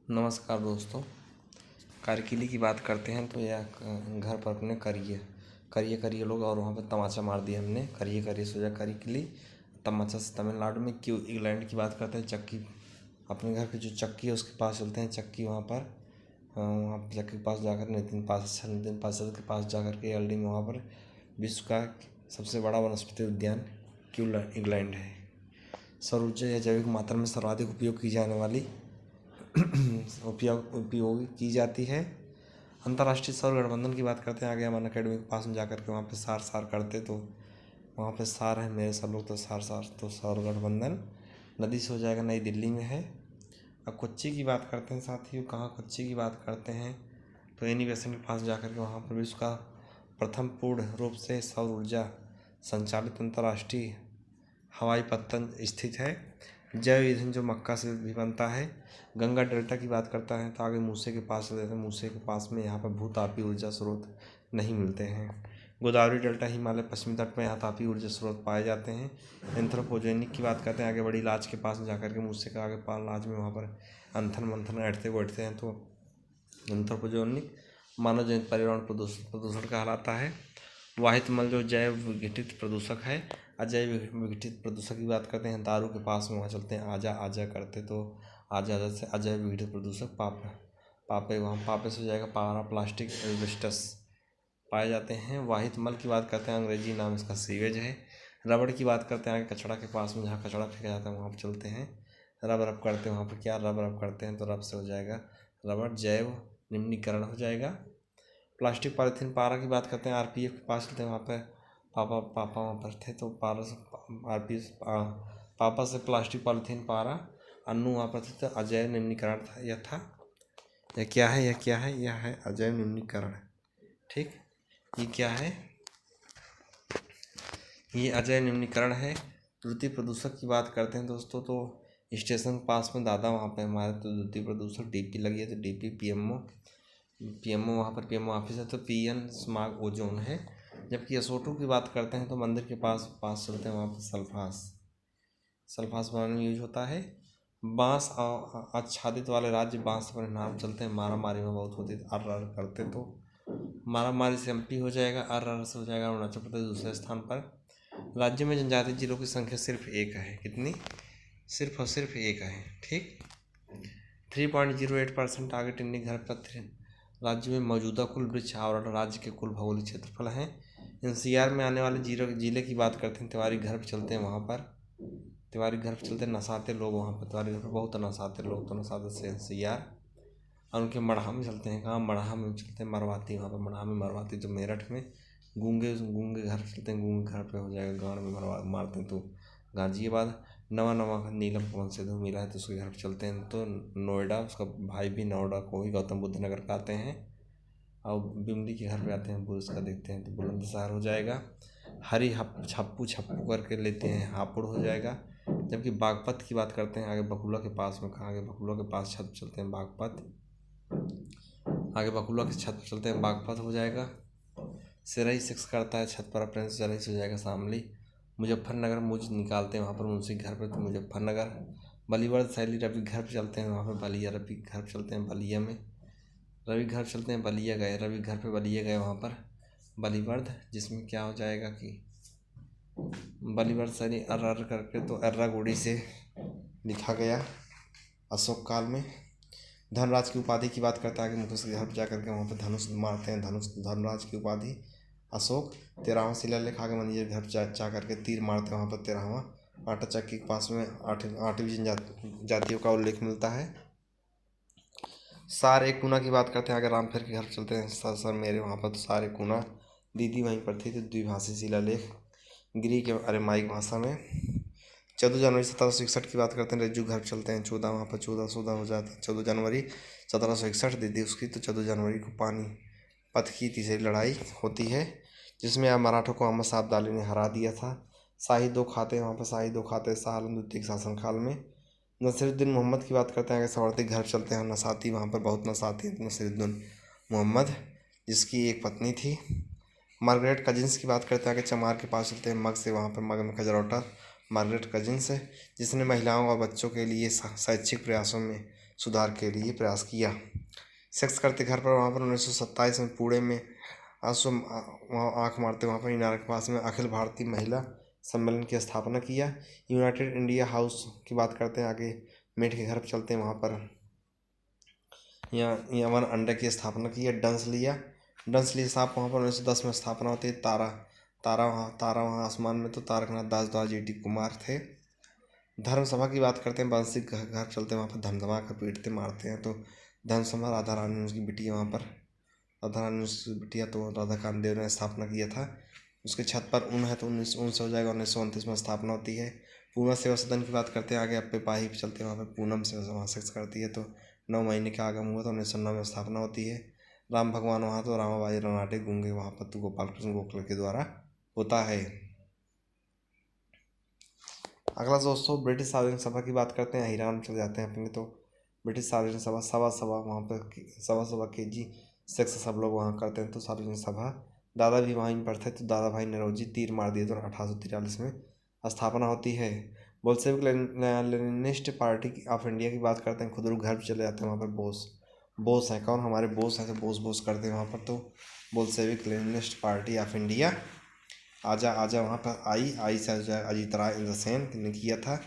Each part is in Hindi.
नमस्कार दोस्तों। कारगिली की बात करते हैं तो यह घर पर अपने करिए लोग और वहाँ पर तमाचा मार दिया हमने। करिए सोजा कारगिली तमाचा से तमिलनाडु में क्यों इंग्लैंड की बात करते हैं। चक्की अपने घर की जो चक्की है उसके पास चलते हैं। चक्की वहाँ पर चक्की के पास जाकर नितिन पार्षद के पास जाकर के एलडी में वहाँ पर विश्व का सबसे बड़ा वनस्पति उद्यान क्यू इंग्लैंड है। सौर ऊर्जा या जैविक मात्रा में सर्वाधिक उपयोग की जाने वाली उपयोग की जाती है। अंतर्राष्ट्रीय सौर गठबंधन की बात करते हैं। आगे अमन अकेडमी के पास में जाकर के वहाँ पे सार करते तो वहाँ पे सार है मेरे सब लोग तो सार तो सौर गठबंधन नदी से हो जाएगा, नई दिल्ली में है। अब कोच्चि की बात करते हैं साथियों। कहाँ कोच्चि की बात करते हैं तो एनी बेसिन के पास जाकर के वहाँ पर विश्व का प्रथम पूर्ण रूप से सौर ऊर्जा संचालित अंतर्राष्ट्रीय हवाई पत्तन स्थित है। जैव ईंधन जो मक्का से भी बनता है। गंगा डेल्टा की बात करता है तो आगे मूसे के पास चले जाते हैं। मूसे के पास में यहाँ पर भूतापीय ऊर्जा स्रोत नहीं मिलते हैं। गोदावरी डेल्टा हिमालय पश्चिमी तट में यहाँ तापीय ऊर्जा स्रोत पाए जाते हैं। एंथ्रोपोजेनिक की बात करते हैं। आगे बड़ी लाज के पास जाकर के मूसे का आगे पाल लाज में वहाँ पर अंथन मंथन बैठते हैं तो एंथ्रोपोजेनिक मानव जनित पर्यावरण प्रदूषण कहलाता है। वाहित मल जो जैव विघटित प्रदूषक है। अजैव विघटित प्रदूषक की बात करते हैं। दारू के पास में वहाँ चलते हैं। आजा करते तो आजा से अजैव विघटित प्रदूषक पापे वहाँ पापे से हो जाएगा पारा प्लास्टिक एस्बेस्टस पाए जाते हैं। वाहित मल की बात करते हैं। अंग्रेजी नाम इसका सीवेज है। रबड़ की बात करते हैं। आगे कचड़ा के पास में जहाँ कचड़ा फेंका जाता है वहाँ पर चलते हैं। रब करते हैं वहाँ पर क्या रब करते हैं तो रब से हो जाएगा रबड़ जैव निम्नीकरण हो जाएगा। प्लास्टिक पॉलीथीन पारा की बात करते हैं। आरपीएफ के पास चलते हैं। वहाँ पर पापा वहाँ पर थे तो पारा से पापा से प्लास्टिक पॉलीथीन पारा अन्नू वहाँ पर थे तो अजैव निम्नीकरण था। यह क्या है यह है अजैव निम्नीकरण। ठीक, ये क्या है, ये अजैव निम्नीकरण है। द्वितीय प्रदूषक की बात करते हैं दोस्तों तो स्टेशन के पास में दादा वहाँ पे हमारे तो द्वितीय प्रदूषक डीपी लगी है तो डीपी पीएमओ वहाँ पर पीएमओ ऑफिस है तो पीएन स्माग ओजोन है। जबकि असोटू की बात करते हैं तो मंदिर के पास चलते हैं वहाँ पर सल्फास बनाने में यूज होता है। बांस आच्छादित वाले राज्य बांस पर नाम चलते हैं। मारामारी में बहुत होती है। अर्र करते तो मारामारी से एमपी हो जाएगा। अर्र से हो जाएगा अरुणाचल प्रदेश दूसरे स्थान पर। राज्य में जनजातीय जिलों की संख्या सिर्फ एक है। कितनी? सिर्फ और सिर्फ एक है। ठीक, 3.08% आगे टिन्नी घर पत्र राज्य में मौजूदा कुल वृक्ष आवरण राज्य के कुल भौगोलिक क्षेत्रफल हैं। एनसीआर में आने वाले जिले की बात करते हैं। तिवारी घर पर चलते हैं। वहाँ पर तिवारी घर पर चलते हैं। नसाते लोग वहाँ पर तिवारी घर पर बहुत नसाते लोग तो नसाते से एनसीआर। और उनके मढ़ा में चलते हैं। कहाँ? मढ़ा में चलते हैं। मरवाती वहाँ पर मढ़ा में मरवाती तो मेरठ में। गूंगे घर चलते हैं। गूंगे घर पे हो जाएगा गाँव में मारते हैं तो गाजियाबाद। नवा नीलम पवन सिद्धू मिला है तो उसके घर पर चलते हैं तो नोएडा। उसका भाई भी नोएडा को ही गौतम बुद्ध नगर का आते हैं। और बिमली के घर पे आते हैं बुरुज का देखते हैं तो बुलंदशहर हो जाएगा। हरी छप्पू करके लेते हैं हापुड़ हो जाएगा। जबकि बागपत की बात करते हैं। आगे बकुला के पास में कहाँ? आगे बकुला के पास छत चलते हैं बागपत। आगे बकुला के छत पर चलते हैं बागपत हो जाएगा। सिरही सेक्स करता है छत पर अपने सिरही से हो जाएगा शामली। मुजफ्फरनगर मुझ निकालते हैं वहाँ पर मुंशी घर पर तो मुजफ्फरनगर। बलीवर्ध शैली रवि घर पर चलते हैं वहाँ पर बलिया। रवि घर पर चलते हैं बलिया में। रवि घर चलते हैं बलिया गए। रवि घर पे बलिया गए वहाँ पर बलीवर्ध जिसमें क्या हो जाएगा कि बलीवर्ध शैली अर्र करके तो अर्रागुड़ी से लिखा गया अशोक काल में। धर्मराज की उपाधि की बात करता है कि मुकेश के घर पर जाकर के वहाँ पर धनुष मारते हैं। धर्मराज की उपाधि अशोक। 13वां शिलालेख आगे मंदिर घर जा करके तीर मारते हैं वहाँ पर 13वां। आटा चक्की के पास में 8वीं जातियों का उल्लेख मिलता है। सारे कुना की बात करते हैं। आगे रामफेर के घर चलते हैं। सर मेरे वहाँ पर तो सारे कुना दीदी वहीं पर थी तो द्विभाषी शिलालेख ग्रीक अरेमाइक भाषा में। 14 जनवरी 1761 की बात करते हैं। रज्जू घर चलते हैं 14 वहाँ पर 14 हो जाता है। 14 जनवरी 1761 दीदी उसकी तो 14 जनवरी को पानीपत की तीसरी लड़ाई होती है जिसमें मराठों को अहमद साहब दाली ने हरा दिया था। शाही दो खाते वहाँ पर शाह आलम द्वितीय के शासनकाल में। नसीरुद्दीन मोहम्मद की बात करते हैं। आगे सवारती घर चलते हैं। नसाती वहाँ पर बहुत नसाती नसीरुद्दीन मोहम्मद जिसकी एक पत्नी थी। मार्गरेट कजिन्स की बात करते हैं। आगे चमार के पास चलते हैं। मग से वहाँ पर मग में खजरौटा मार्गरेट कजिन्स, जिसने महिलाओं और बच्चों के लिए शैक्षिक प्रयासों में सुधार के लिए प्रयास किया। सेक्स करते घर पर वहाँ पर 1927 में पुणे में वहाँ आँख मारते वहाँ पर इनार के पास में अखिल भारतीय महिला सम्मेलन की स्थापना किया। यूनाइटेड इंडिया हाउस की बात करते हैं आगे, मेट के घर पर चलते हैं, वहाँ पर यमन अंडे की स्थापना की है। डंसली साहब वहाँ पर 1910 में स्थापना होती है। तारा वहाँ आसमान में, तो तारकनाथ दास जी टी कुमार थे। धर्म सभा की बात करते हैं, बंसी घर चलते हैं, वहाँ पर धमधमा कर पीटते मारते हैं। तो धर्म सभा राधा रानी उसकी बिटिया, वहाँ पर राधा रानी उसकी बिटिया, तो राधा कांत देव ने स्थापना किया था। उसके छत पर ऊन है, तो 19 हो जाएगा। 1929 में स्थापना होती है। पूना सेवा सदन की बात करते हैं आगे, अब पाही चलते हैं, वहाँ पर पूनम से वहाँ सेक्स करती है, तो 9 महीने का आगम हुआ, तो 1909 में स्थापना होती है। राम भगवान वहाँ, तो रामाबाई रनाटे गूंगे वहाँ पर, तो गोपाल कृष्ण गोखले के द्वारा होता है। अगला दोस्तों ब्रिटिश सार्वजनिक सभा की बात करते हैं, ईरान चले जाते हैं अपने। तो ब्रिटिश सार्वजनिक सभा वहाँ पर सभा के जी सेक्स सब लोग वहाँ करते हैं। तो सार्वजनिक सभा दादा भी वहीं पर थे, तो दादा भाई नौरोजी तीर मार दिए, तो 1843 में स्थापना होती है। Bolshevik Leninist party of India की बात करते हैं, खुदरू घर पर चले जाते हैं, वहाँ पर बोस है। कौन? हमारे बोस हैं, तो बोस करते हैं वहाँ पर। तो Bolshevik Leninist party of India आजा वहाँ पर आई से अजीत राय इंद्रसेन ने किया था।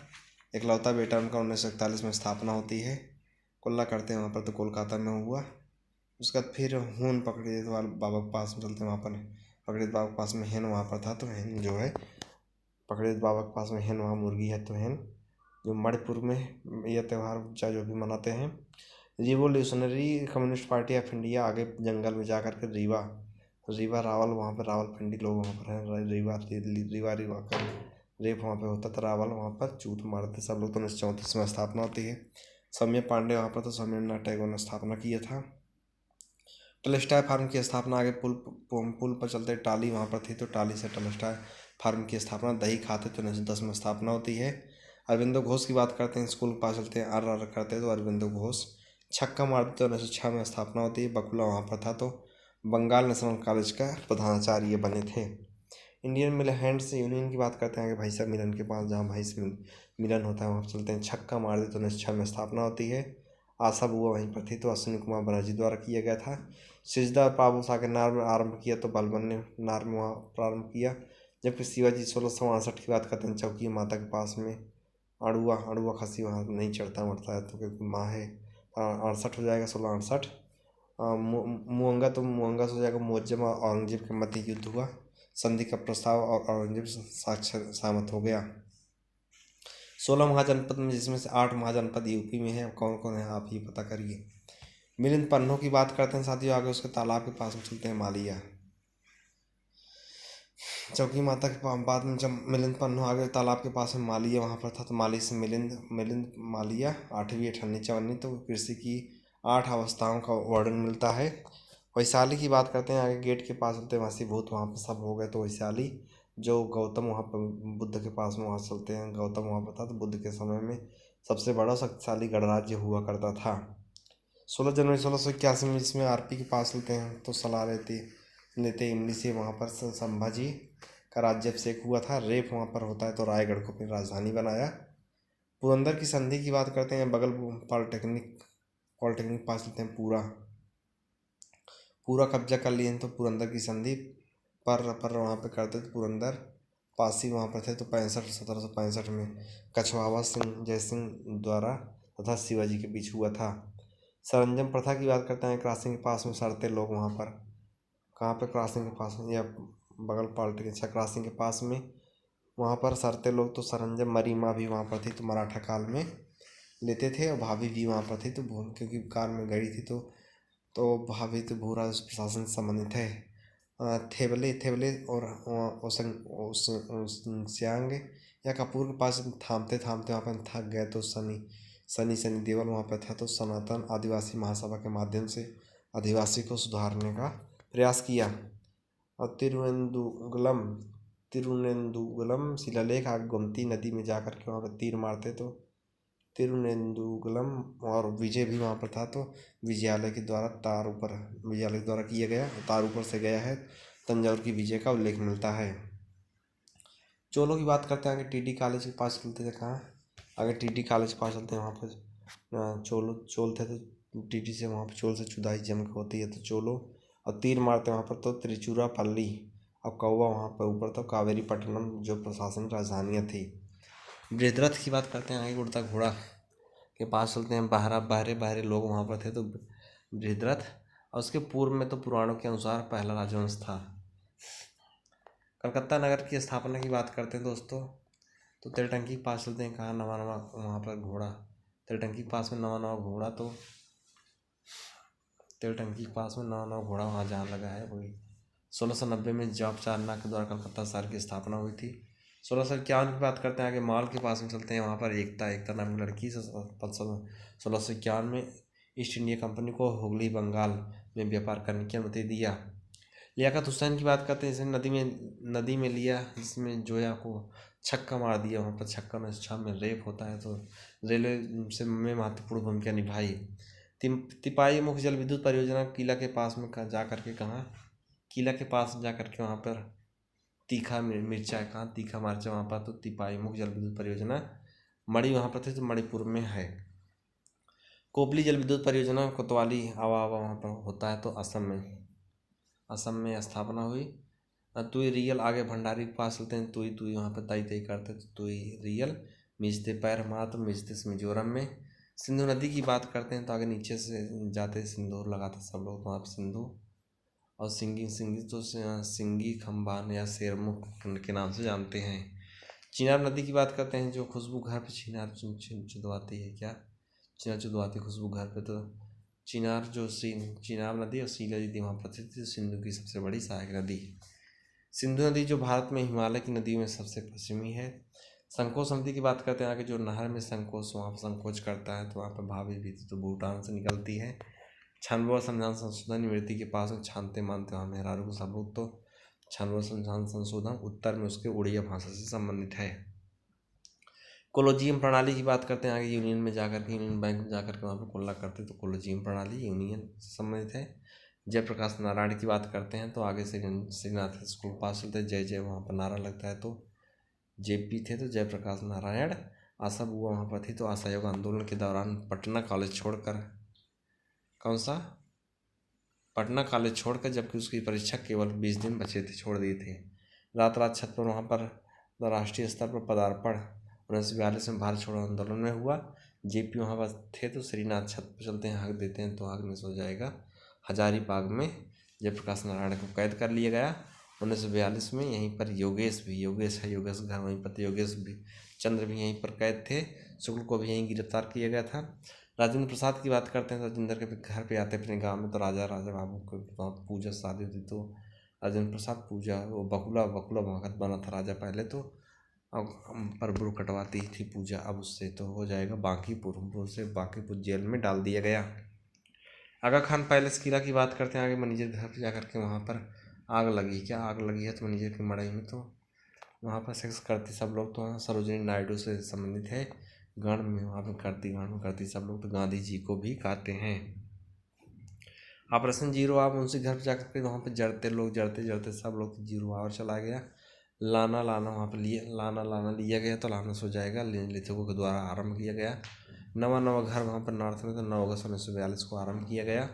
इकलौता बेटा उनका 1941 में स्थापना होती है। कुल्ला करते हैं वहाँ पर, तो कोलकाता में हुआ। उसके बाद फिर हून पकड़ित बाबा के पास में चलते हैं, वहाँ पर पकड़ित बाबा के पास में हेन वहाँ पर था। तो हेन जो है पकड़ित बाबा के पास में हेन वहाँ मुर्गी है, तो हेन जो मणिपुर में यह त्यौहार चाहे जो भी मनाते हैं। Revolutionary communist party of India आगे जंगल में जा कर के रीवा रावल, वहाँ पर रावलपिंडी लोग वहाँ पर हैं। रीवा कर रेप वहाँ पे होता था। रावल वहाँ पर चूत मारते सब लोग। तो 1934 में स्थापना होती है। सौम्य पांडे वहाँ पर, तो सौम्य टैगोर ने स्थापना किया था। टलस्टॉय फार्म की स्थापना आगे पुल पर चलते टाली वहाँ पर थी, तो टाली से टलस्टॉय फार्म की स्थापना। दही खाते, तो 1910 में स्थापना होती है। अरविंदो घोष की बात करते हैं, स्कूल के पास चलते हैं, आर करते हैं, तो अरविंदो घोष छक्का मारते, तो 1906 में स्थापना होती है। बकुला वहाँ पर था, तो बंगाल नेशनल कॉलेज का प्रधानाचार्य बने थे। इंडियन मिल हैंड्स यूनियन की बात करते हैं आगे, भाई साहब मिलन के पास, जहाँ भाई से मिलन होता है वहाँ पर चलते हैं। छक्का मार दे, तो 1906 में स्थापना होती है। आशा बुआ वहीं पर थी, तो अश्विनी कुमार बनर्जी द्वारा किया गया था। सिजदा पाबूस आके नार में आरंभ किया, तो बलबन ने नार में वहाँ प्रारंभ किया। जबकि शिवाजी 1668 की बात करते हैं, चौकी माता के पास में अड़ुआ खसी वहाँ नहीं चढ़ता मरता है, तो क्योंकि माँ है। 68 हो जाएगा, 1668। मुअंगा से हो जाएगा मुअज्जम और औरंगजेब के मध्य युद्ध हुआ। संधि का प्रस्ताव और औरंगजेब साक्षर सहमत हो गया। 16 महाजनपद में, जिसमें से 8 महाजनपद यूपी में है। कौन कौन है आप ये पता करिए। मिलिंद पन्नों की बात करते हैं साथियों आगे, उसके तालाब के पास में चलते हैं, मालिया। चौकी माता के बाद में जब मिलिंद पन्नों आगे तालाब के पास में मालिया वहाँ पर था, तो माली से मिलिंद मालिया 8वीं 8वीं 54, तो कृषि की 8 अवस्थाओं का वर्णन मिलता है। वैशाली की बात करते हैं आगे, गेट के पास चलते हैं, वसीभूत वहाँ पर सब हो गए। तो वैशाली जो गौतम वहाँ पर बुद्ध के पास में वहाँ चलते हैं, गौतम वहाँ पर था, तो बुद्ध के समय में सबसे बड़ा शक्तिशाली गणराज्य हुआ करता था। 16 जनवरी 1681 में, जिसमें आरपी के पास चलते हैं, तो सलाह लेते इमली से वहाँ पर संभाजी का राज्याभिषेक हुआ था। रेप वहाँ पर होता है, तो रायगढ़ को अपनी राजधानी बनाया। पुरंदर की संधि की बात करते हैं, बगल पॉलिटेक्निक पास लेते हैं, पूरा कब्जा कर लिए हैं। तो पुरंदर की संधि पर वहाँ पे करते थे, पुरंदर पासी वहाँ पर थे। तो 1765 में कछवाहा सिंह जयसिंह द्वारा तथा शिवाजी के बीच हुआ था। सरंजम प्रथा की बात करते हैं, क्रॉसिंग के पास में सरते लोग वहाँ पर, कहाँ पे? क्रॉसिंग के पास में, या बगल पॉलिटेक्निक क्रॉसिंग के पास में वहाँ पर सरते लोग। तो सरंजम मरीमा भी वहाँ पर थी, तो मराठा काल में लेते थे। और भाभी भी वहाँ पर थी, तो क्योंकि कार में गई थी, तो भाभी तो भूरा प्रशासन से संबंधित है। थेवले और सियांग या कपूर के पास थामते वहाँ पर थक गए, तो सनी देवल वहाँ पर था। तो सनातन आदिवासी महासभा के माध्यम से आदिवासी को सुधारने का प्रयास किया। और तिरुनेंदुगलम शिलालेख आगे गोमती नदी में जाकर के वहाँ पर तीर मारते, तो तिरुनेंदुगलम। और विजय भी वहाँ पर था, तो विजयालय के द्वारा किया गया, तार ऊपर से गया है। तंजावुर की विजय का उल्लेख मिलता है। चोलों की बात करते हैं, आगे टीडी कॉलेज के पास चलते थे। कहाँ? आगे टीडी कॉलेज के पास चलते हैं। वहाँ पर चोल थे तो टीडी से वहाँ पर चोल से जुदाई जम के होती है तो चोलो, और तीर मारते वहाँ पर तो त्रिचुरापल्ली और कौवा वहाँ पर ऊपर तो कावेरी पट्टनम जो प्रशासनिक राजधानियाँ थी। बृहद्रथ की बात करते हैं, आगे उड़ता घोड़ा के पास चलते हैं। बाहरे बाहरे लोग वहाँ पर थे तो बृहद्रथ, और उसके पूर्व में तो पुराणों के अनुसार पहला राजवंश था। कलकत्ता नगर की स्थापना की बात करते हैं दोस्तों, तो तेलटंकी के पास चलते हैं। कहाँ? नवा वहाँ पर घोड़ा, तेलटंकी के पास में नवा घोड़ा, तो तेलटंकी के पास में नवा घोड़ा वहाँ जहाँ लगा है वही 1690 में जॉब चारना के द्वारा कलकत्ता शहर की स्थापना हुई थी। 1651 की बात करते हैं, आगे माल के पास में चलते हैं। वहाँ पर एकता नाम की लड़की से 1651 में ईस्ट इंडिया कंपनी को हुगली बंगाल में व्यापार करने की अनुमति दिया। लियाकत हुसैन की बात करते हैं, इसे नदी में लिया, जिसमें जोया को छक्का मार दिया। वहाँ पर छक्का में रेप होता है, तो रेलवे से में महत्वपूर्ण भूमिका निभाई। तिपाही मुख्य जल विद्युत परियोजना किला के पास में जा करके, कहाँ? किला के पास जा करके वहाँ पर तीखा मिर्चा, कहाँ? तीखा मिर्चा वहाँ पर तो तिपाही मुख्य जल विद्युत परियोजना मणि वहाँ पर थे तो मणिपुर में है। कोपली जल विद्युत परियोजना कोतवाली आवा वहाँ पर होता है तो असम में स्थापना हुई। तुई रियल, आगे भंडारी के पास चलते हैं। तुई वहाँ पर तय करते तो तुई रियल, मिजते पैर मात्र मिजते मिजोरम में। सिंधु नदी की बात करते हैं तो आगे नीचे से जाते सिंदूर लगाते सब लोग, तो वहाँ पर सिंधु और सिंगी तो सिंगी खम्बान या शेरमुख के नाम से जानते हैं। चिनाब नदी की बात करते हैं, जो खुशबू घर पे चिनार चुदवाती है। क्या? चिनार चुदवाती खुशबू घर पे, तो चिनार जो चिनाब नदी और सीला नदी वहाँ पर थी, सिंधु की सबसे बड़ी सहायक नदी। सिंधु नदी जो भारत में हिमालय की नदियों में सबसे पश्चिमी है। संकोच नदी की बात करते हैं, आगे जो नहर में संकोच वहाँ पर संकोच करता है तो वहाँ पर भावी भी तो भूटान से निकलती है। छानबा संविधान संशोधन निवृत्ति के पास में छानते मानते वहाँ मेहरारू को सबूत, तो छानबा संविधान संशोधन उत्तर में उसके उड़िया भाषा से संबंधित है। कोलोजियम प्रणाली की बात करते हैं, आगे यूनियन में जाकर के, यूनियन बैंक में जाकर के वहाँ पर कोल्ला करते तो कोलोजियम प्रणाली यूनियन से संबंधित है। जयप्रकाश नारायण की बात करते हैं तो आगे श्रीनाथ स्कूल पास चलते हैं। जय वहाँ पर नारा लगता है तो जेपी थे तो जयप्रकाश नारायण। आशा बुआ वहाँ पर थी तो असहयोग आंदोलन के दौरान पटना कॉलेज छोड़कर, कौन सा? पटना कॉलेज छोड़कर, जबकि उसकी परीक्षा केवल 20 दिन बचे थे, छोड़ दिए थे। रात छत पर वहाँ पर राष्ट्रीय स्तर पर पदार्पण 1942 में भारत छोड़ो आंदोलन में हुआ। जेपी वहाँ पर थे तो श्रीनाथ छत पर चलते हैं, हक देते हैं तो हक मिस हो जाएगा। हजारीबाग में जयप्रकाश नारायण को कैद कर लिया गया 1942 में। यहीं पर योगेश घर वहीं पर, योगेश भी चंद्र भी यहीं पर कैद थे। शुक्ल को भी यहीं गिरफ्तार किया गया था। राजेंद्र प्रसाद की बात करते हैं तो राजेंद्र के घर पे आते अपने गांव में, तो राजा बाबू को वहाँ पूजा शादी होती तो राजेंद्र प्रसाद पूजा, वो बकुला भगत बना था राजा पहले, तो अब पर बुर कटवाती थी पूजा। अब उससे तो हो जाएगा बांकीपुर से बांकीपुर जेल में डाल दिया गया। आगा खान पैलेस किला की बात करते हैं, आगे मैनेजर घर पर जा करके वहाँ पर आग लगी। क्या आग लगी है? तो मैनेजर की मड़ई में, तो वहाँ पर सेक्स करती सब लोग, तो वहाँ सरोजिनी नायडू से संबंधित है। गण में वहाँ पर करती सब लोग, तो गांधी जी को भी कहते हैं। ऑपरेशन जीरो, आप उनसे घर पर जाकर के वहाँ पर जड़ते सब लोग, तो जीरो आवर चला गया। लाना वहाँ पर लाना लिया गया तो लाना सो जाएगा, लेथकों के द्वारा आरंभ किया गया। नवा घर वहाँ पर नॉर्थ में तो 9 अगस्त 1942 को आरंभ किया गया।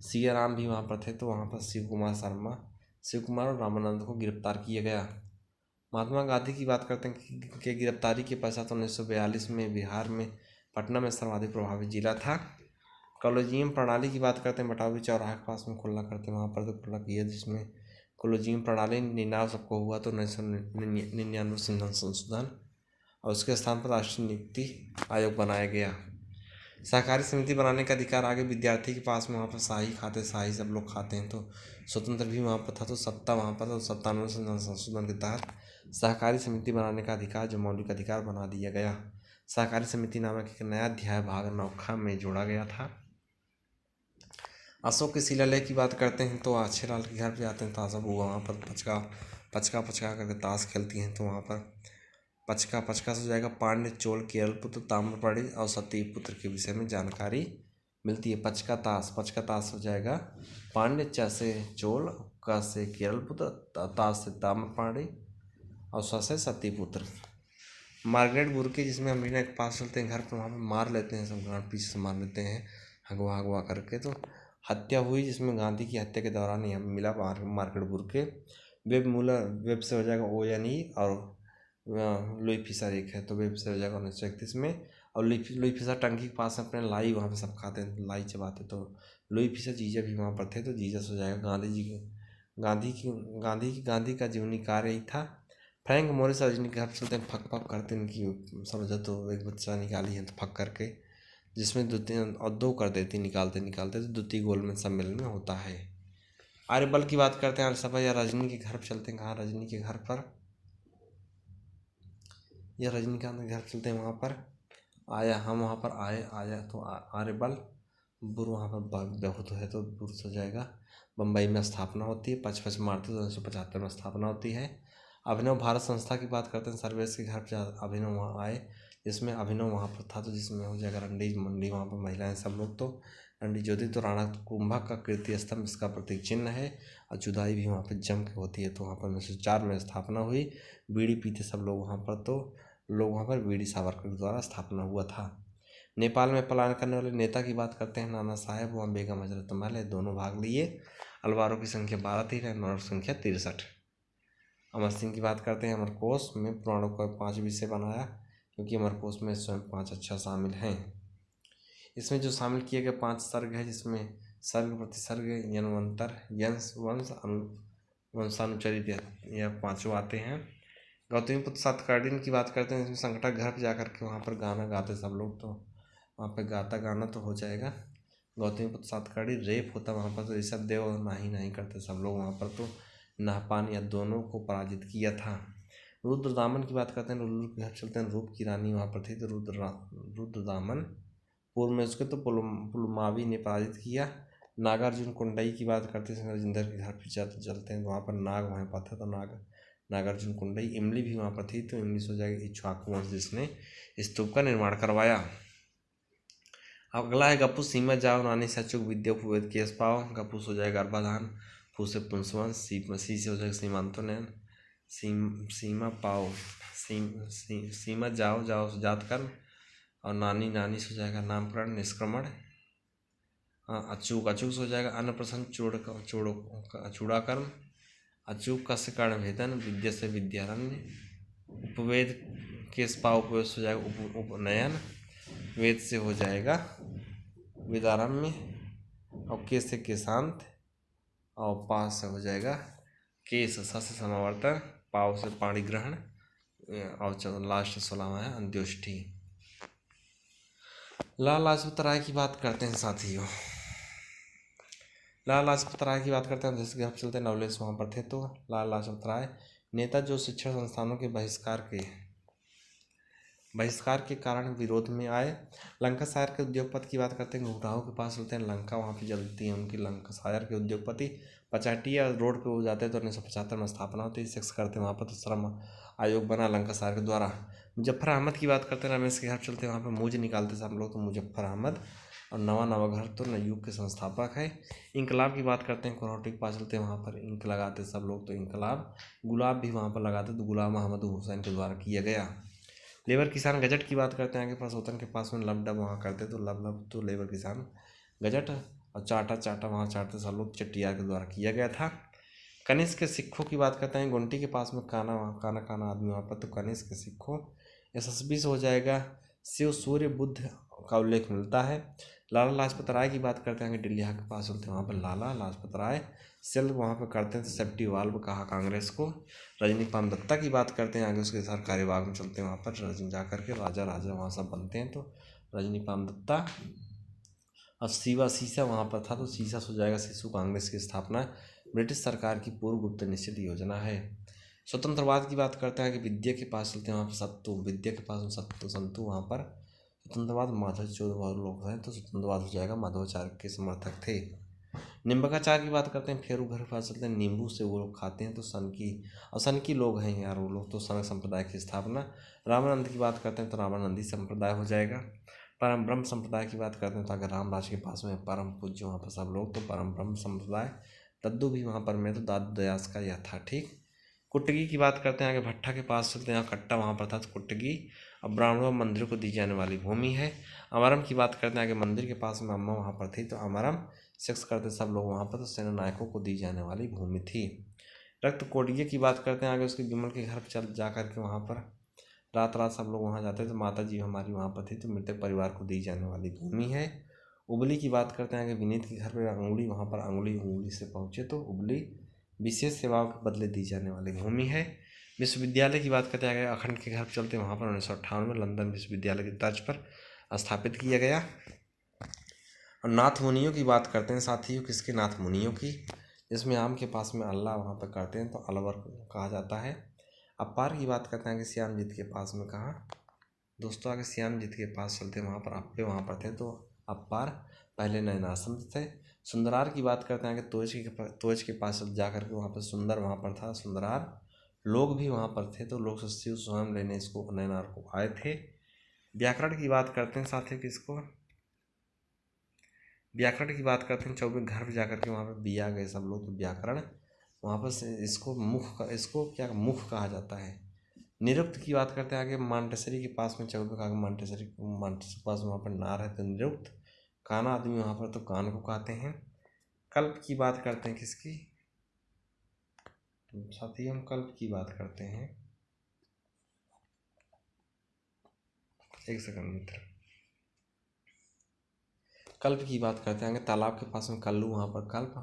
सिया राम भी वहाँ पर थे तो वहाँ पर शिव कुमार और रामानंद को गिरफ्तार किया गया। महात्मा गांधी की बात करते हैं कि गिरफ्तारी के पश्चात 1942 में बिहार में पटना में सर्वाधिक प्रभावित जिला था। कॉलेजियम प्रणाली की बात करते हैं, बटावी चौराहे के पास में खुला करते हैं, वहाँ पर तो खुला किया, जिसमें कॉलेजियम प्रणाली निर्णाव सबको हुआ तो 1999 संशोधन, और उसके स्थान पर राष्ट्रीय नियुक्ति आयोग बनाया गया। सहकारी समिति बनाने का अधिकार आगे विद्यार्थी के पास में, वहाँ पर शाही सब लोग खाते हैं, तो स्वतंत्र भी वहाँ पर था, तो सत्ता वहाँ पर, तो 97 संशोधन के तहत सहकारी समिति बनाने का अधिकार जो मौलिक अधिकार बना दिया गया। सहकारी समिति नामक एक नया अध्याय भाग 9 में जोड़ा गया था। अशोक के शिलालेख की बात करते हैं तो अच्छेलाल के घर पे जाते हैं तो आशा बुआ वहाँ पर पचका करके ताश खेलती हैं, तो वहाँ पर पचका से हो जाएगा पांड्य चोल केरल पुत्र ताम्रपणी और सतीपुत्र के विषय में जानकारी मिलती है। पचका ताश हो जाएगा पांड्य, च से चोल, क से केरल पुत्र, ताश से ताम्रपणी और स से सतीपुत्र। मार्गरेट बुर्के, जिसमें हम रीना के पास चलते हैं घर पर, वहाँ पर मार लेते हैं सब, गांड पीछे से मार लेते हैं हगवा हगवा करके। तो हत्या हुई, जिसमें गांधी की हत्या के दौरान ही हमें मिला Margaret Burke. Web Müller, web से हो जाएगा ONE, और लुई फिशर एक है, तो वेब से हो जाएगा 1931 में। और लुई फिशर टंकी के पास अपने लाई, वहाँ पे सब खाते हैं, लाई चबाते, तो लुई फिशर जीजा भी वहाँ पर थे, तो जीजस हो जाएगा। गांधी का जीवनी कार्य ही था। फ्रैंक मोरिस रजनी के घर चलते हैं, फक फक करते हैं, इनकी समझो तो एक बच्चा निकाली है तो फक करके, जिसमें 2-3 और 2 कर देती, निकालते निकालते तो द्वितीय गोलमेज सम्मेलन में होता है। आर्यबल की बात करते हैं आर्यसभा या रजनी के घर पर चलते हैं। कहाँ? रजनी के घर पर, या रजनीकांत के घर चलते हैं, वहाँ पर आया, हम वहाँ पर आया तो आर्यबल। बुर वहाँ पर बहुत है, तो बुर से हो जाएगा। बम्बई में स्थापना होती है, 55 मार्च 1975 में स्थापना होती है। अभिनव भारत संस्था की बात करते हैं, सर्वेश के घर पर अभिनव वहाँ आए, जिसमें अभिनव वहाँ पर था, तो जिसमें हो जाएगा रंडी मंडी, वहाँ पर महिलाएं सब लोग। तो रंडी ज्योति तो राणा कुंभक का कीर्ति स्तंभ, इसका प्रतीक चिन्ह है। और जुदाई भी वहाँ पर जम के होती है, तो वहाँ पर 1904 में स्थापना हुई। बीड़ी पीते सब लोग वहाँ पर, तो लोग वहाँ पर वीडी सावरकर द्वारा स्थापना हुआ था। नेपाल में पलायन करने वाले नेता की बात करते हैं, नाना साहेब, वहाँ बेगम हजरत महल, दोनों भाग लिए। अलवारों की संख्या 12 थी, रहनुमाओं की संख्या 63। अमर सिंह की बात करते हैं, अमरकोश में पुराणों को 5 विषय बनाया, क्योंकि अमरकोश में स्वयं 5 अक्षर शामिल हैं। इसमें जो शामिल किए गए 5 सर्ग है, जिसमें सर्ग प्रतिसर्ग, यन्वंतर, यंश, वंश, वंशानुचरित, यह 5 आते हैं। गौतमीपुत्र सातकर्णी की बात करते हैं, इसमें संकटा घर पर जाकर के वहाँ पर गाना गाते सब लोग, तो वहाँ पर गाता गाना तो हो जाएगा। गौतमीपुत्र सातकर्णी रेप होता वहाँ पर, तो ऋषभ देव और नहीं करते सब लोग वहाँ पर, तो नाहपान या दोनों को पराजित किया था। रुद्रदामन की बात करते हैं, रुद्र के घर चलते हैं, रूप की रानी वहाँ पर थी, तो रुद्रदामन। पूर्व में उसके तो पुलमावी ने पराजित किया। नागार्जुन कुंडई की बात करते हैं, राजेंद्र के घर पर चलते हैं, तो वहाँ पर नाग वहाँ पर था, तो नागार्जुन कुंडई। इमली भी वहाँ पर थी, तो इमली हो जाएगी इक्ष्वाकु वंश, जिसने स्तूप का निर्माण करवाया। अब अगला है गप्पू, सीमा जाओ नानी सचुक विद्या उपवेद केस पाओ। गप्पू हो जाएगा गर्भाधान, फू से पुंसवंश, सी से हो जाएगा सीमांतोनयन, सीमा पाओ, सीमा जाओ जात कर्म, और नानी से हो जाएगा नामकरण निष्क्रमण। अचूक से हो जाएगा अन्नप्रशन चूड़ाकर्म। अचूक का से कर्ण भेदन, विद्या से विद्यारण्य। उपवेद केस पाओ, उपवेद हो जाएगा उपनयन। वेद से हो जाएगा वेदारण्य, और केस से केशांत, और पा से हो जाएगा केस, स से समावर्तन, पाव से पाणी ग्रहण, और लास्ट 16वां है अंत्योष्ठी। लाला लाजपत राय की बात करते हैं साथियों। लाला लाजपत राय की बात करते हैं, जिसके हम चलते नवलेस वहाँ पर थे, तो लाला लाजपत राय नेता जो शिक्षण संस्थानों के बहिष्कार के कारण विरोध में आए। लंकाशायर के उद्योगपति की बात करते हैं, घुघराहो के पास चलते हैं, लंका वहाँ पे जलती है उनकी। लंकाशायर के उद्योगपति पचाटिया रोड पे वो जाते हैं, तो 1975 में स्थापना होती है, सेक्स करते हैं वहाँ पर, तो श्रम आयोग बना लंकाशायर के द्वारा। मुजफ्फर अहमद की बात करते हैं, रमेश के घर चलते हैं, वहाँ पर मूज निकालते सब लोग, तो मुजफ्फर अहमद। और नवा घर तो नयूब के संस्थापक है। इनकलाब की बात करते हैं, कोरहटी के पास चलते हैं, वहाँ पर इंक लगाते सब लोग, तो इनकलाब। गुलाब भी वहाँ पर लगाते, तो गुलाम मोहम्मद हुसैन के द्वारा किया गया। लेबर किसान गजट की बात करते हैं, आगे परसोतन के पास में लब डब वहाँ करते, तो लब तो लेबर किसान गजट। और चाटा वहाँ चाटते सब लोग, चट्टियार के द्वारा किया गया था। कनिष्क के सिक्खों की बात करते हैं, गुंटी के पास में काना आदमी वहाँ पर, तो कनिष्क के सिक्खों। SSB से हो जाएगा शिव सूर्य बुद्ध का उल्लेख मिलता है। लाला लाजपत राय की बात करते हैं, दिल्ली के पास चलते हैं, वहाँ पर लाला लाजपत राय सेल वहाँ पर करते हैं, तो सेफ्टी वाल्व कहा कांग्रेस को। रजनीकांत दत्ता की बात करते हैं, आगे उसके सरकारी बाग में चलते हैं, वहाँ पर रजनी जा करके राजा वहाँ सब बनते हैं, तो रजनीकांत दत्ता। अब सीसा वहाँ पर था, तो सीसा हो जाएगा शिशु कांग्रेस की स्थापना, ब्रिटिश सरकार की पूर्व गुप्त निश्चित योजना है। स्वतंत्रवाद की बात करते हैं कि विद्या के पास चलते हैं, वहाँ पर सत्तू, विद्या के पास संतु वहाँ पर। स्वतंत्रवाद माधव जो लोग हैं, तो स्वतंत्रवाद हो जाएगा माधवाचार्य के समर्थक थे। निम्बकाचार की बात करते हैं, फेरू घर के पास चलते हैं, नींबू से वो लोग खाते हैं, तो सन की लोग हैं यार वो लोग, तो सन संप्रदाय की स्थापना। रामानंद की बात करते हैं, तो रामानंदी संप्रदाय हो जाएगा। परम ब्रह्म संप्रदाय की बात करते हैं, तो अगर रामराज के पास में परम पूज्य वहाँ पर सब लोग, तो परम ब्रह्म संप्रदाय। दद्दू भी वहाँ पर में, तो दादू दयास का यह था, ठीक। कुट्टगी की बात करते हैं आगे, भट्टा के पास चलते हैं, कट्टा वहाँ पर था तो कुट्टगी अब ब्राह्मणों मंदिर को दी जाने वाली भूमि है। अमरम की बात करते हैं आगे, मंदिर के पास में अम्मा वहाँ पर थी तो अमरम सेक्स करते सब लोग वहाँ पर, तो सेना नायकों को दी जाने वाली भूमि थी। रक्त कोडिये की बात करते हैं आगे, उसके विमल के घर पर चल जा कर के वहाँ पर रात रात सब लोग वहाँ जाते थे, तो माता जी हमारी वहाँ पर थी तो मृतक परिवार को दी जाने वाली भूमि है। उबली की बात करते हैं आगे, विनीत के घर पर अंगुली वहाँ पर अंगुली से पहुँचे तो उबली विशेष सेवाओं के बदले दी जाने वाली भूमि है। विश्वविद्यालय की बात करते हैं आगे, अखंड के घर पर चलते वहाँ पर 1958 में लंदन विश्वविद्यालय की तर्ज पर स्थापित किया गया। और नाथ मुनियों की बात करते हैं साथियों, किसके? नाथ मुनियों की, जिसमें आम के पास में अल्लाह वहाँ पर करते हैं तो अलवर कहा जाता है। अपार की बात करते हैं कि श्यामजीत के पास में, कहाँ दोस्तों? आगे श्यामजीत के पास चलते हैं, वहाँ पर अप्पे वहाँ पर थे तो अपार पहले नयनाश्रम थे। सुंदरार की बात करते हैं कि तोज के पास जा कर के वहाँ पर सुंदर वहाँ पर था, सुंदरार लोग भी वहाँ पर थे तो लोग शिव स्वयं लेने इसको नयनार को आए थे। व्याकरण की बात करते हैं साथियों, किसको? व्याकरण की बात करते हैं, 24 घर पर जाकर के वहाँ पर बिया गए सब लोग, तो व्याकरण वहाँ पर इसको इसको क्या मुख कहा जाता है। निरुक्त की बात करते हैं आगे, मांटेसरी के पास में 24 का मांटेसरी के पास वहाँ पर नार है तो निरुक्त, काना आदमी वहाँ पर तो कान को कहते हैं। कल्प की बात करते हैं, किसकी साथी? हम कल्प की बात करते हैं, एक सेकंड मित्र, कल्प की बात करते हैं तालाब के पास में कल्लू वहाँ पर कल्प,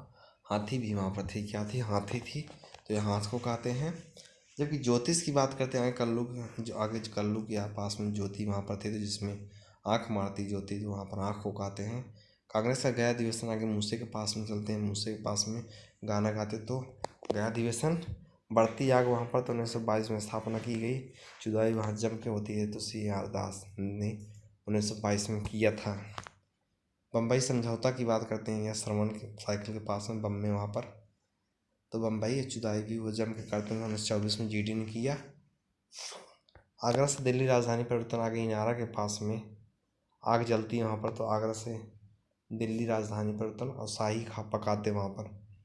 हाथी भी वहाँ पर थी, क्या थी? हाथी थी तो ये हाथ को कहते हैं। जबकि ज्योतिष की बात करते हैं कल्लू जो आगे कल्लू के पास में ज्योति वहाँ पर थी तो जिसमें आँख मारती ज्योति, तो वहाँ पर आँख को कहते हैं। कांग्रेस का गया अधिवेशन आगे मूसे के पास में चलते हैं, मूसे के पास में गाना गाते तो गया अधिवेशन। बढ़ती आग वहाँ पर तो 1922 में स्थापना की गई। जुदाई वहाँ जम के होती है तो CR दास ने 1922 में किया था। बम्बई समझौता की बात करते हैं, या श्रवण साइकिल के पास में बम्बई वहाँ पर, तो बम्बई जुदाई भी वो जम के करते हैं 1924 में GD ने किया। आगरा से दिल्ली राजधानी परिवर्तन आगे इनारा के पास में आग जलती है वहाँ पर, तो आगरा से दिल्ली राजधानी परिवर्तन और शाही पकाते वहाँ पर,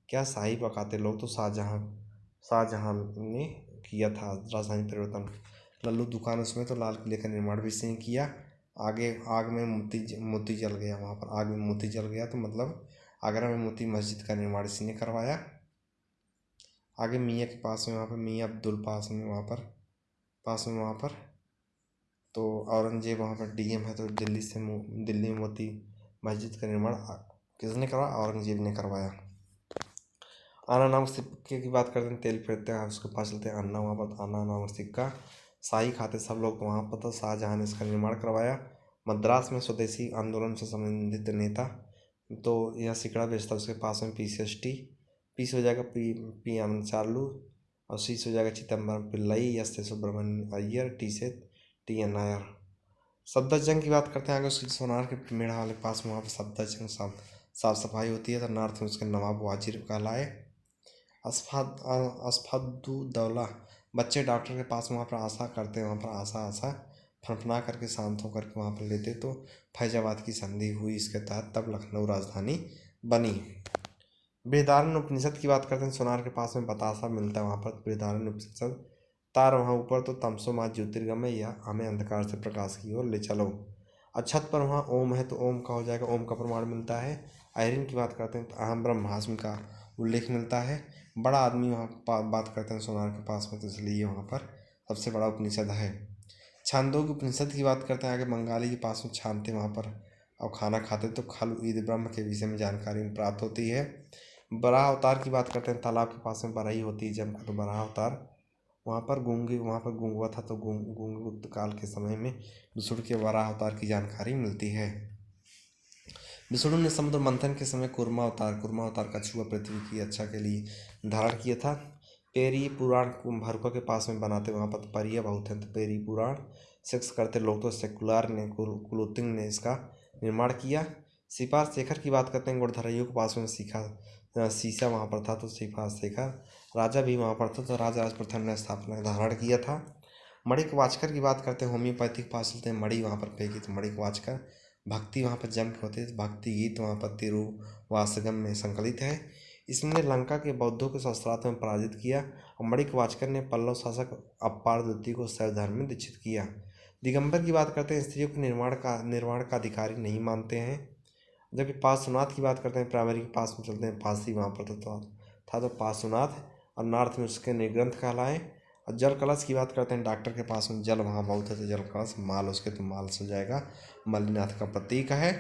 क्या शाही पकाते लोग? तो शाहजहाँ ने किया था राजधानी परिवर्तन। लल्लू दुकान उसमें तो लाल किले का निर्माण भी इसी ने किया। आगे आग में मोती जल गया वहाँ पर, आग में मोती जल गया तो मतलब आगरा में मोती मस्जिद का निर्माण इसी ने करवाया। आगे मियाँ के पास में वहाँ पर मियाँ अब्दुल पास में वहाँ पर तो औरंगजेब वहाँ पर DM है तो दिल्ली में मोती मस्जिद का निर्माण किसने करवाया? औरंगजेब ने करवाया। आना नामक सिक्के की बात करते हैं, तेल फेरते हैं उसके पास चलते हैं अन्ना, वहाँ पर आना नामक सिक्का शाही खाते सब लोग, तो वहाँ पर तो शाहजहाँ ने इसका निर्माण करवाया। मद्रास में स्वदेशी आंदोलन से संबंधित नेता तो यह सिकड़ा बेचता, उसके पास में पीस हो जाएगा PM चार्लू, और शीश हो जाएगा चिदम्बरम पिल्लई, S सुब्रमण्य अय्यर, TN नायर। सफदरजंग की बात करते हैं आगे, उसकी सोनार के मेढ़ा वाले पास में वहाँ पर सफदरजंग साफ सफाई होती है तो नॉर्थ में उसके नवाब वाजिर कहलाए। अस्फादुद्दौला बच्चे डॉक्टर के पास वहाँ पर आशा करते हैं, वहाँ पर आशा फनफना करके शांत होकर के वहाँ पर लेते तो फैजाबाद की संधि हुई इसके तहत, तब लखनऊ राजधानी बनी। बृहदारण्य उपनिषद की बात करते हैं, सोनार के पास में बतासा मिलता है वहाँ पर बृहदारण्य उपनिषद, तार वहाँ ऊपर तो तमसो माँ ज्योतिर्गमय, या हमें अंधकार से प्रकाश की ओर ले चलो। छत पर वहाँ ओम है तो ओम का हो जाएगा, ओम का प्रमाण मिलता है। आयरन की बात करते हैं तो अहम ब्रह्मास्मि का उल्लेख मिलता है। बड़ा आदमी वहाँ बात करते हैं सोनार के पास में तो इसलिए वहाँ पर सबसे बड़ा उपनिषद है। छांदोग्य उपनिषद की बात करते हैं आगे, बंगाली के पास में छानते वहाँ पर और खाना खाते तो खल ईद ब्रह्म के विषय में जानकारी प्राप्त होती है। बराह अवतार की बात करते हैं, तालाब के पास में बराही होती है जम का, तो बराह अवतार वहाँ पर गूंगा था तो गूंगे गुप्त काल के समय में विष्णु के वराह अवतार की जानकारी मिलती है। विष्णु ने समुद्र मंथन के समय कुर्मा अवतार कछुआ पृथ्वी की रक्षा के लिए धारण किया था। पेरी पुराण भरुका के पास में बनाते वहाँ पर परिया बहुत है तो पेरी पुराण सेक्स करते लोग तो सेकुलर ने कुलोतिंग ने इसका निर्माण किया। सिपार शेखर की बात करते हैं, गोड़धराइयों के पास में सीसा वहाँ पर था तो सिपार शेखर राजा भी वहाँ पर था तो राजराज प्रथम ने स्थापना धारण किया था। मणिक वाचकर की बात करते हैं, होम्योपैथी के पास चलते हैं, मणि वहाँ पर फेंकी तो मणिक वाचकर भक्ति वहाँ पर जम के होती है तो भक्ति गीत वहाँ पर तिरुवासगम में संकलित है। इसने लंका के बौद्धों को शस्त्रास्त्र में पराजित किया और मणिकवाचकर ने पल्लव शासक अप्पार द्वितीय को शैव धर्म में दीक्षित किया। दिगंबर की बात करते हैं, स्त्रियों को निर्वाण का अधिकारी नहीं मानते हैं। जबकि पार्श्वनाथ की बात करते हैं, प्राइमरी के पास में चलते हैं, फांसी वहाँ पर था तो पार्श्वनाथ और नॉर्थ में उसके निर्ग्रंथ कहलाए। और जल कलश की बात करते हैं, डॉक्टर के पास में जल वहाँ बहुत है तो जल कलश, माल उसके तो माल से जाएगा, मल्लीनाथ का प्रतीक है।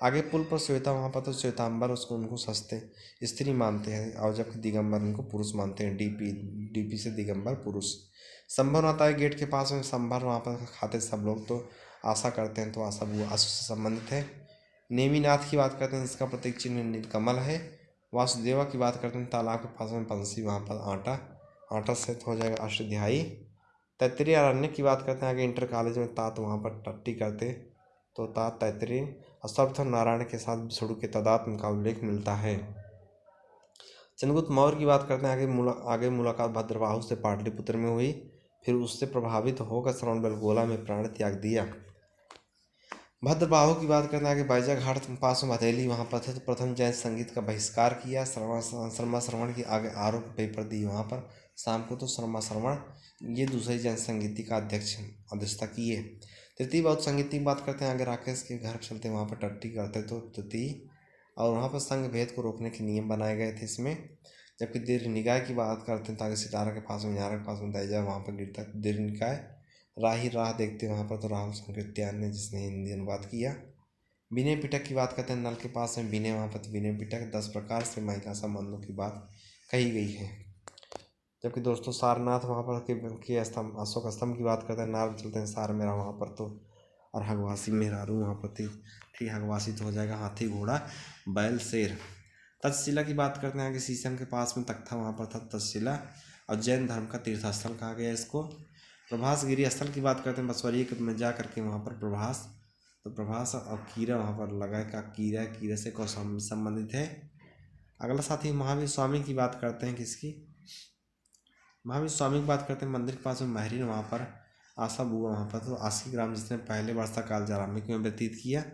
आगे पुल पर श्वेता वहाँ पर तो श्वेतांबर उसको उनको सस्ते स्त्री मानते हैं, और जबकि दिगंबर उनको पुरुष मानते हैं। डीपी से दिगंबर पुरुष। संभर आता है गेट के पास में, संभर वहाँ पर खाते सब लोग तो आशा करते हैं, तो आशा वो आशु से संबंधित है। नेमिनाथ की बात करते हैं, इसका प्रतीक चिन्ह नीलकमल है। वासुदेवा की बात करते हैं, तालाब के पास में पंछी, वहाँ पर आटा से हो जाएगा अष्टाध्यायी। तैत्तिरीय अरण्य की बात करते हैं, आगे इंटर कॉलेज में तात वहाँ पर टट्टी करते तो तात तैत्तिरीय। और सर्वप्रथम नारायण के साथ विष्णु के तदात्म का उल्लेख मिलता है। चंद्रगुप्त मौर्य की बात करते हैं, आगे मुलाकात भद्रबाहु से पाटलिपुत्र में हुई, फिर उससे प्रभावित होकर श्रवणबेलगोला में प्राण त्याग दिया। भद्रबाहु की बात करते हैं, आगे बैजा घाट पास में हथेली वहाँ पर थे तो प्रथम जैन संगीत का बहिष्कार किया। शर्मा श्रवण की आगे आरोप पेपर दी वहाँ पर शाम को, तो शर्मा श्रवण ये दूसरे जैन संगीति का अध्यक्षता किए। तृतीय बौद्ध संगीत की बात करते हैं, आगे राकेश के घर चलते वहाँ पर टट्टी करते तो तृतीय, और वहाँ पर संघ भेद को रोकने के नियम बनाए गए थे इसमें। जबकि दीर्घ निकाय की बात करते हैं, ताकि सितारा के पास में यारा के पास में दैजा वहाँ पर गिरता है दीर्घ निकाय। राही राह देखते वहाँ पर तो राहुल संकृत्यान ने जिसने हिंदी अनुवाद किया। विनय पिटक की बात करते हैं, नल के पास में विनय, वहाँ पर विनय पिटक 10 प्रकार से महिला संबंधों की बात कही गई है। जबकि दोस्तों सारनाथ वहाँ पर के स्तंभ, अशोक स्तंभ की बात करते हैं, नार चलते हैं सार मेरा वहाँ पर तो, और हगवासी मेहरारू वहाँ पर थी हगवासी तो हो जाएगा हाथी घोड़ा बैल शेर। तक्षशिला की बात करते हैं, आगे शीशम के पास में तख्ता वहाँ पर था तक्षशिला, और जैन धर्म का तीर्थस्थल कहा गया इसको। प्रभास गिरी स्थल की बात करते हैं, बसवरिया में जा करके वहाँ पर प्रभास, तो प्रभास और कीरा वहाँ पर लगा का कीरा से कौशाम्बी संबंधित है। अगला साथी महावीर स्वामी की बात करते हैं, किसकी महावीर स्वामी की बात करते हैं, मंदिर के पास में महरीन वहाँ पर आशा बुआ वहाँ पर तो आशी ग्राम, जिसने पहले वर्षा काल जारामिक में व्यतीत किया।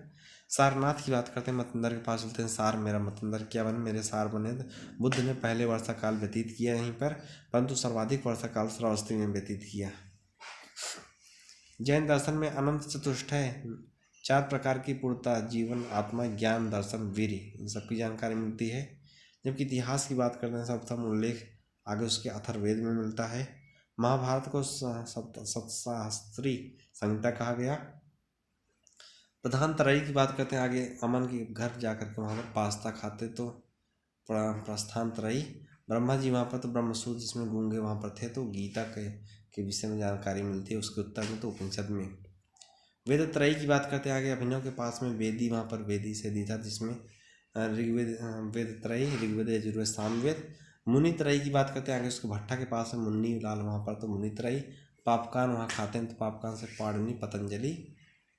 सारनाथ की बात करते हैं, मतंदर के पास चलते हैं, सार मेरा मतंदर क्या बने मेरे सार बने। बुद्ध ने पहले वर्षा काल व्यतीत किया यहीं पर, परंतु सर्वाधिक वर्षा काल श्रावस्ती में व्यतीत किया। जैन दर्शन में अनंत चतुष्टय 4 प्रकार की पूर्णता, जीवन, आत्मा, ज्ञान, दर्शन, वीर्य, इन सबकी जानकारी मिलती है। जबकि इतिहास की बात करते हैं, सर्वप्रथम उल्लेख आगे उसके अथर्ववेद में मिलता है। महाभारत को सतशास्त्री संहिता कहा गया। प्रधान त्रयी की बात करते हैं, आगे अमन के घर जाकर के वहाँ पर पास्ता खाते तो प्रस्थान त्रयी। ब्रह्मा जी वहाँ पर तो ब्रह्मसूत्र जिसमें गूंगे वहाँ पर थे, तो गीता के विषय में जानकारी मिलती है, उसके उत्तर में तो उपनिषद में। वेद त्रयी की बात करते हैं, आगे अभिनव के पास में वेदी वहाँ पर वेदी से दी था, जिसमें ऋग्वेद वेद त्रयी, ऋग्वेद यजुर्वेद सामवेद। मुनि त्रयी की बात करते हैं, आगे उसके भट्टा के पास में मुन्नी लाल वहाँ पर तो मुनि त्रयी। पापकान वहाँ खाते हैं, तो पापकान से पाणिनि पतंजलि,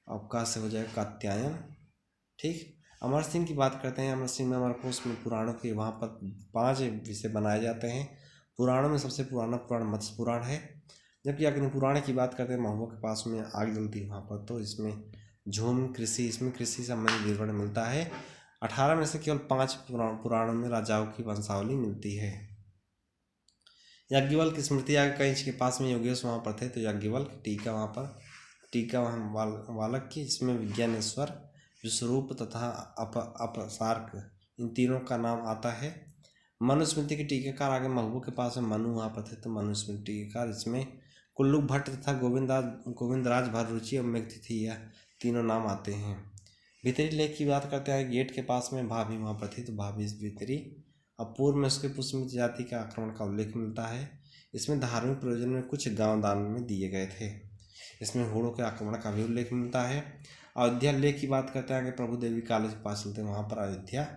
अवकाश से हो जाएगा कात्यायन। ठीक। अमर सिंह की बात करते हैं, अमर सिंह में अमरकोश में पुराणों के वहाँ पर 5 विषय बनाए जाते हैं। पुराणों में सबसे पुराना पुराण मत्स्य पुराण है। जबकि अग्नि पुराण की बात करते हैं, महुआ के पास में आग जलती है वहाँ पर, तो इसमें झूम कृषि, इसमें कृषि संबंधित विवरण मिलता है। 18 में से केवल 5 पुराणों में राजाओं की वंशावली मिलती है। याज्ञवल्क्य की स्मृति आगे कंच के पास में योगेश वहाँ पर थे, तो याज्ञवल्क्य टीका वहाँ पर टीका वहाँ वालक की, जिसमें विज्ञानेश्वर, विश्वरूप तथा अपसार्क इन तीनों का नाम आता है। मनुस्मृति के टीकाकार आगे महुआ के पास में मनु वहाँ पर थे, तो मनुस्मृति टीकाकार, इसमें कुल्लू भट्ट तथा गोविंदराज भररुचि और मेघतिथि यह तीनों नाम आते हैं। भीतरी लेख की बात करते हैं, गेट के पास में भाभी वहाँ पर थी, तो भाभी भीतरी। अब पूर्व में उसके पुष्मित जाति का आक्रमण का उल्लेख मिलता है। इसमें धार्मिक प्रयोजन में कुछ गांव दान में दिए गए थे। इसमें होड़ों के आक्रमण का भी उल्लेख मिलता है। अयोध्या लेख की बात करते हैं, आगे प्रभु देवी कॉलेज के पास चलते हैं वहाँ पर अयोध्या,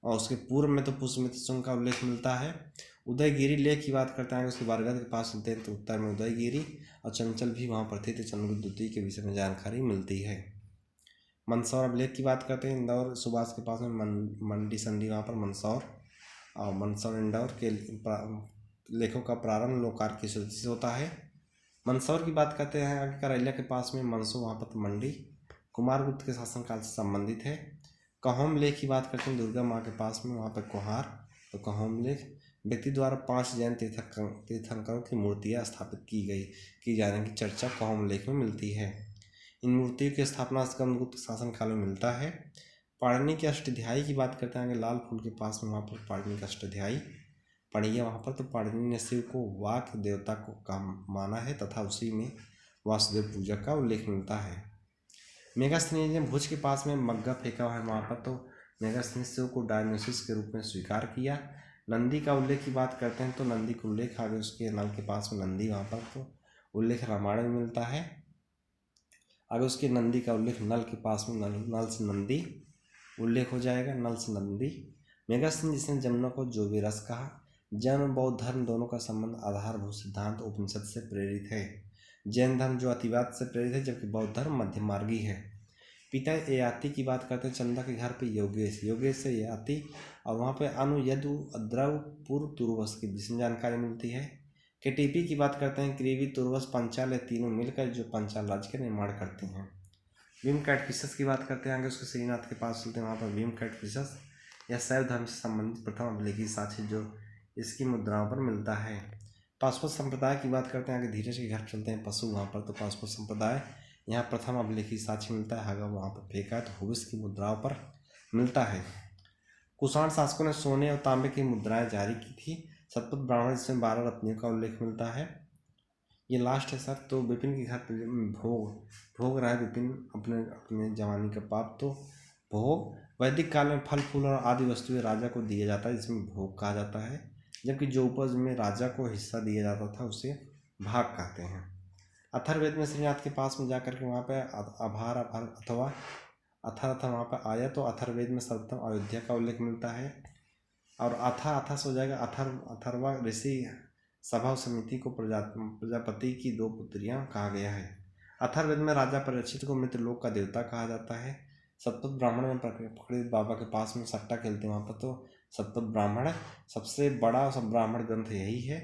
और उसके पूर्व में तो पुष्मित सुंग का उल्लेख मिलता है। उदयगिरी लेख की बात करते हैं, उसके बरगद के पास चलते हैं, तो उत्तर में उदयगिरी, और चंचल भी वहाँ पर थे, तो चंद्रगुप्त द्वितीय के विषय में जानकारी मिलती है। मंदसौर अभिलेख की बात करते हैं, इंदौर सुभाष के पास में मंडी संधि वहाँ पर मंदसौर, और मंदसौर इंदौर के लेखों का प्रारंभ लोकार की स्मृति से होता है। मंदसौर की बात करते हैं, आगे करैलिया के पास में मंदसौर वहाँ पर मंडी कुमारगुप्त के शासनकाल से संबंधित है। कहोम लेख की बात करते हैं, दुर्गा माँ के पास में वहाँ पर कोहार, तो कहोमलेख व्यक्ति द्वारा 5 जैन तीर्थंकरों की मूर्तियाँ स्थापित की जाने की चर्चा कहोमलेख में मिलती है। इन मूर्तियों की स्थापना स्कंदगुप्त शासन काल में मिलता है। पाणिनि के अष्टाध्यायी की बात करते हैं आगे, लाल फूल के पास में वहाँ पर पाणिनि का अष्टाध्यायी पढ़ी है वहाँ पर। तो पाणिनि ने शिव को वाक देवता को काम माना है तथा उसी में वासुदेव पूजा का उल्लेख मिलता है। मेगास्थनीज ने भुज के पास में मग्गा फेंका हुआ है वहाँ पर, तो मेगास्थनीज शिव को डायग्नोसिस के रूप में स्वीकार किया। नंदी का उल्लेख की बात करते हैं तो नंदी का उल्लेख आगे उसके नल के पास में नंदी वहाँ पर, तो उल्लेख रामायण में मिलता है। आगे उसके नंदी का उल्लेख नल के पास में नल से नंदी उल्लेख हो जाएगा, नल से नंदी। मेगास्थनीज जिसने जमुना को जो भी रस कहा। जैन बौद्ध धर्म दोनों का संबंध आधारभूत सिद्धांत उपनिषद से प्रेरित है। जैन धर्म जो अतिवाद से प्रेरित है जबकि बौद्ध धर्म मध्यम मार्गी है। पिता ययाति की बात करते हैं, चंदा के घर पे योगेश से ययाति और वहाँ पे अनु यदु अद्रव पूर्व तुर्वस की जिसमें जानकारी मिलती है। केटीपी की बात करते हैं, क्रीवी तुर्वस पंचाल, तीनों मिलकर जो पंचाल राज्य का निर्माण करते हैं। भीम कैटफिशस की बात करते हैं आगे उसके श्रीनाथ के पास चलते हैं वहाँ पर। भीम कैटफिशस यह शैव धर्म से संबंधित प्रथम अभिलेखी साक्ष्य जो इसकी मुद्राओं पर मिलता है। पाशुपत संप्रदाय की बात करते हैं आगे, धीरज के घर चलते हैं पशु वहाँ पर। तो पाशुपत संप्रदाय यहाँ प्रथम अभिलेखी साक्ष्य मिलता है, अगर वहाँ पर फेंका है तो हुबिस की मुद्राओं पर मिलता है। कुषाण शासकों ने सोने और तांबे की मुद्राएं जारी की थी। सतपथ ब्राह्मण जिसमें 12 रत्नियों का उल्लेख मिलता है। ये लास्ट है सर। तो विपिन के घर पर भोग रहा है विपिन अपने जवानी का पाप। तो भोग वैदिक काल में फल फूल और आदि वस्तुएं राजा को दिया जाता है जिसमें भोग कहा जाता है, जबकि जो उपज में राजा को हिस्सा दिया जाता था उसे भाग कहते हैं। अथर्ववेद में श्रीनाथ के पास में जाकर के वहाँ पे आभार अथवा अथर्थ वहाँ पर आया, तो अथर्ववेद में सर्वप्रथम अयोध्या का उल्लेख मिलता है। और अथस हो जाएगा अथर्वा ऋषि सभा समिति को प्रजापति की 2 पुत्रियां कहा गया है। अथर्ववेद में राजा परीक्षित को मित्रलोक का देवता कहा जाता है। सतपथ ब्राह्मण में पकड़ित बाबा के पास में सट्टा खेलते हैं वहाँ पर, तो सतपथ ब्राह्मण सबसे बड़ा सब ब्राह्मण ग्रंथ यही है।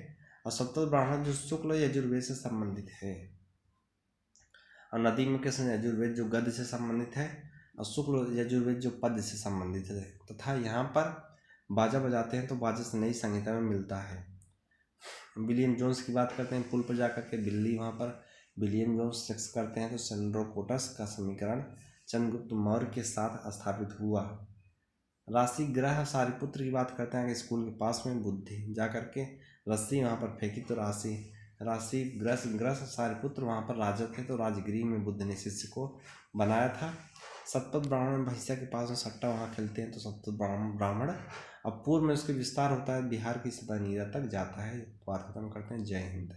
और सतपथ ब्राह्मण जो शुक्ल यजुर्वेद से संबंधित है, और नदी में कृष्ण यजुर्वेद जो गद्य से संबंधित है, और शुक्ल यजुर्वेद जो पद्य से संबंधित है। तथा यहाँ पर बाजा बजाते हैं तो बाजा से नई संहिता में मिलता है। विलियम जोन्स की बात करते हैं, पुल पर जाकर के बिल्ली वहाँ पर विलियम जोन्स सेक्स करते हैं, तो चंद्रोकोटस का समीकरण चंद्रगुप्त मौर्य के साथ स्थापित हुआ। राशि ग्रह सारिपुत्र की बात करते हैं, स्कूल के पास में बुद्धि जाकर के रस्सी वहाँ पर फेंकी, तो राशि ग्रह सारिपुत्र वहाँ पर राजा थे, तो राजगृह में बुद्ध ने शिष्य को बनाया था। सतपथ ब्राह्मण भैंसिया के पास में सट्टा वहाँ खेलते हैं, तो सतपथ ब्राह्मण अब पूर्व में उसके विस्तार होता है, बिहार की सदा नीरा तक जाता है। बात खत्म करते हैं। जय हिंद।